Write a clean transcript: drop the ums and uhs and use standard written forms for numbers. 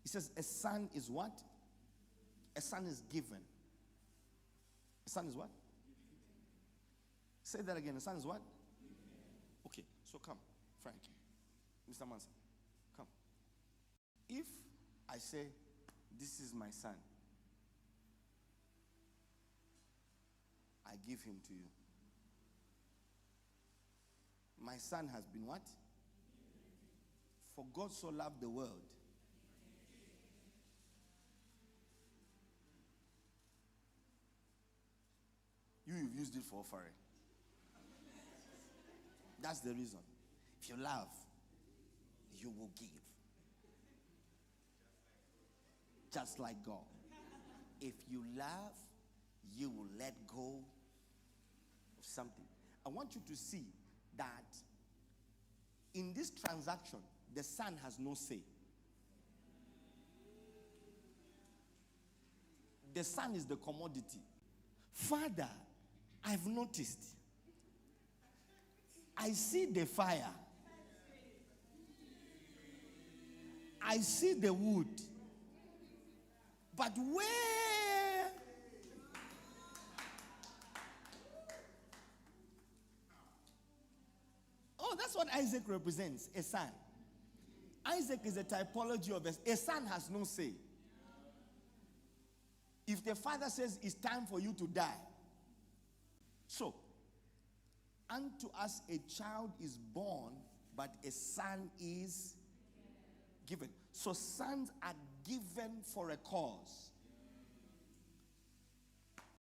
It says a son is what? A son is given. A son is what? Say that again. A son is what? Okay, so come, Frank. Mr. Manson, come. If I say, this is my son, I give him to you. My son has been what? For God so loved the world. You've used it for offering. That's the reason. If you love, you will give. Just like God. If you love, you will let go of something. I want you to see that in this transaction, the son has no say. The son is the commodity. Father, I've noticed. I see the fire. I see the wood. But where? Oh, that's what Isaac represents, a son. Isaac is a typology of a son has no say. If the father says it's time for you to die, so unto us a child is born, but a son is given. So sons are given for a cause.